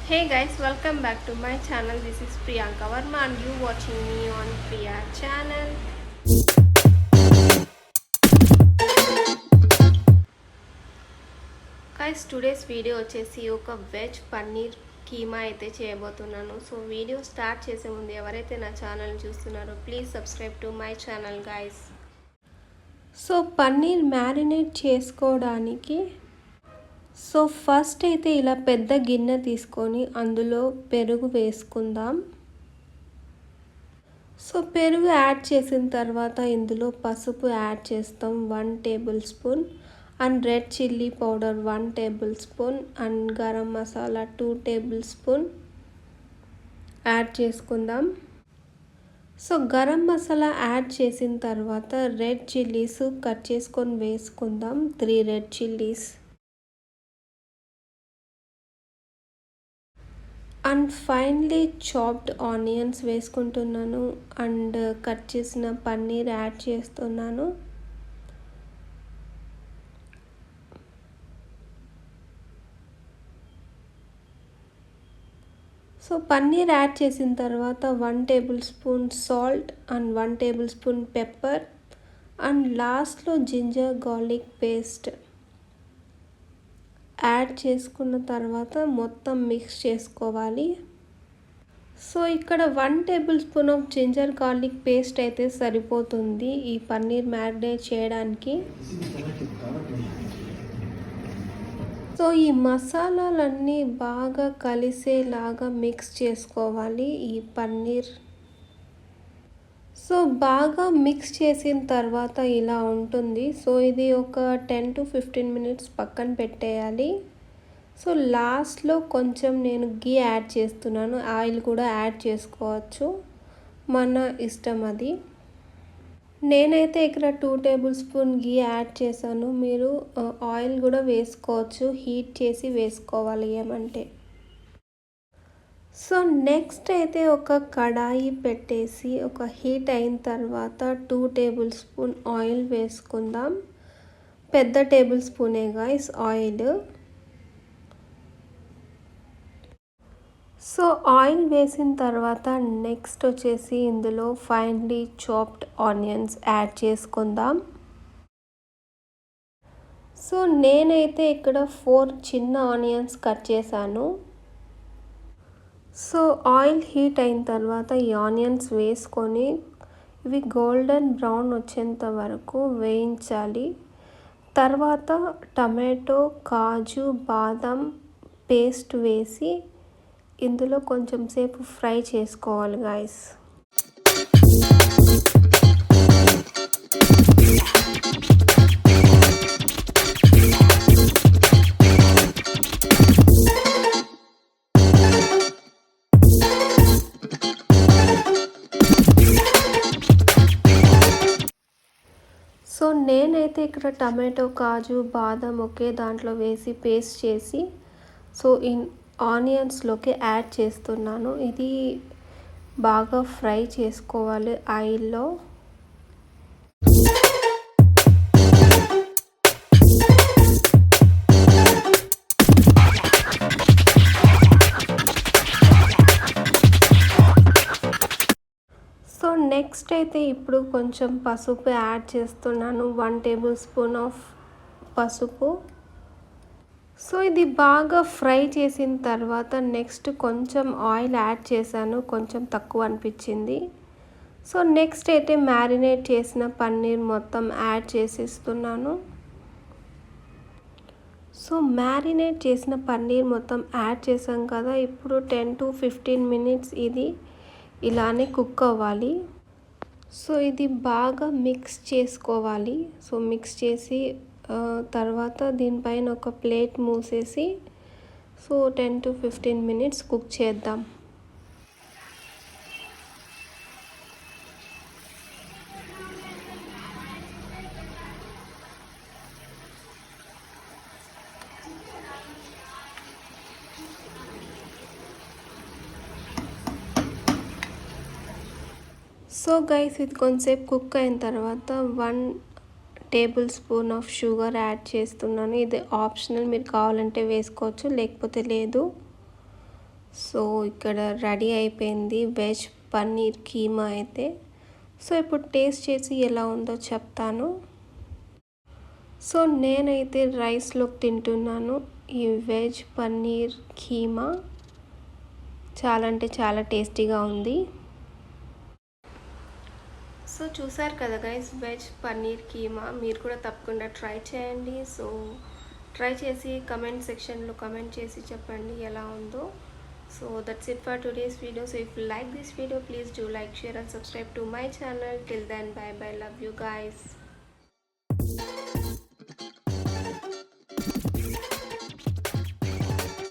Hey guys, welcome back to my channel. This is Priyanka Verma and you watching me on Priya channel. Guys, today's video వచ్చేసి ఒక veg paneer keema అయితే చేయబోతున్నాను. So video start చేసే ముందు ఎవరైతే నా channel చూస్తున్నారో please subscribe to my channel guys. So paneer marinate చేసుకోవడానికి ఫస్ట్ అయితే ఇలా పెద్ద గిన్నె తీసుకొని అందులో పెరుగు వేసుకుందాం. పెరుగు యాడ్ చేసిన తర్వాత ఇందులో పసుపు యాడ్ చేస్తాం 1 table spoon and red chilli powder 1 table spoon and garam masala 2 table spoon add చేసుకుందాం. గరం మసాలా యాడ్ చేసిన తర్వాత రెడ్ చిల్లీస్ కట్ చేసుకొని వేసుకుందాం. 3 red chillies and finely chopped onions వేసుకుంటున్నాను అండ్ కట్ చేసిన పన్నీర్ యాడ్ చేస్తున్నాను. పన్నీర్ యాడ్ చేసిన తర్వాత 1 tablespoon salt and 1 tablespoon pepper and లాస్ట్లో జింజర్ గార్లిక్ పేస్ట్ యాడ్ చేసుకున్న తర్వాత మొత్తం మిక్స్ చేసుకోవాలి. ఇక్కడ 1 tablespoon of ginger garlic paste అయితే సరిపోతుంది ఈ పన్నీర్ మ్యారినేట్ చేయడానికి. ఈ మసాలాలన్నీ బాగా కలిసేలాగా మిక్స్ చేసుకోవాలి ఈ పన్నీర్. బాగా మిక్స్ చేసిన తర్వాత ఇలా ఉంటుంది. ఇది ఒక 10 to 15 మినిట్స్ పక్కన పెట్టేయాలి. లాస్ట్లో కొంచెం నేను గీ యాడ్ చేస్తున్నాను. ఆయిల్ కూడా యాడ్ చేసుకోవచ్చు, మన ఇష్టం అది. నేనైతే ఇక్కడ 2 టేబుల్ స్పూన్ గీ యాడ్ చేశాను. మీరు ఆయిల్ కూడా వేసుకోవచ్చు, హీట్ చేసి వేసుకోవాలి ఏమంటే. నెక్స్ట్ అయితే ఒక కడాయి పెట్టేసి ఒక హీట్ అయిన తర్వాత 2 టేబుల్ స్పూన్ ఆయిల్ వేసుకుందాం. పెద్ద టేబుల్ స్పూనే గైస్ ఆయిల్. ఆయిల్ వేసిన తర్వాత నెక్స్ట్ వచ్చేసి ఇందులో ఫైన్లీ చాప్డ్ ఆనియన్స్ యాడ్ చేసుకుందాం. నేనైతే ఇక్కడ 4 చిన్న ఆనియన్స్ కట్ చేశాను. ఆయిల్ హీట్ అయిన తర్వాత ఈ ఆనియన్స్ వేసుకొని ఇవి గోల్డెన్ బ్రౌన్ వచ్చేంత వరకు వేయించాలి. తర్వాత టమాటో, కాజు, బాదం పేస్ట్ వేసి ఇందులో కొంచెం సేపు ఫ్రై చేసుకోవాలి గాయస్. నేనైతే ఇక్కడ టమాటో, కాజు, బాదం ఒకే దాంట్లో వేసి పేస్ట్ చేసి ఆనియన్స్లోకి యాడ్ చేస్తున్నాను. ఇది బాగా ఫ్రై చేసుకోవాలి ఆయిల్లో. నెక్స్ట్ అయితే ఇప్పుడు కొంచెం పసుపు యాడ్ చేస్తున్నాను. 1 టేబుల్ స్పూన్ ఆఫ్ పసుపు. ఇది బాగా ఫ్రై చేసిన తర్వాత నెక్స్ట్ కొంచెం ఆయిల్ యాడ్ చేశాను, కొంచెం తక్కువ అనిపించింది. నెక్స్ట్ అయితే మ్యారినేట్ చేసిన పన్నీర్ మొత్తం యాడ్ చేసేస్తున్నాను. మ్యారినేట్ చేసిన పన్నీర్ మొత్తం యాడ్ చేసాం కదా, ఇప్పుడు 10 to 15 మినిట్స్ ఇది ఇలానే కుక్ అవ్వాలి. ఇది బాగా మిక్స్ చేసుకోవాలి. మిక్స్ చేసి తర్వాత దీనిపైన ఒక ప్లేట్ మూసేసి 10 to 15 మినిట్స్ కుక్ చేద్దాం. గైస్ ఇది కొంచెంసేపు కుక్ అయిన తర్వాత 1 tablespoon of sugar add చేస్తున్నాను. ఇది ఆప్షనల్, మీరు కావాలంటే వేసుకోవచ్చు లేకపోతే లేదు. సో ఇక్కడ రెడీ అయిపోయింది వెజ్ పన్నీర్ కీమా అయితే. సో ఇప్పుడు టేస్ట్ చేసి ఎలా ఉందో చెప్తాను. సో నేనైతే రైస్లోకి తింటున్నాను ఈ వెజ్ పన్నీర్ కీమా. చాలా అంటే చాలా టేస్టీగా ఉంది. సో చూసారు కదా గైస్, వెజ్ పన్నీర్ కీమా మీరు కూడా తప్పకుండా ట్రై చేయండి. సో ట్రై చేసి కమెంట్ సెక్షన్లో కమెంట్ చేసి చెప్పండి ఎలా ఉందో. So that's it for today's video. So if you like this video, please do like, share and subscribe to my channel. Till then, bye bye, love you guys.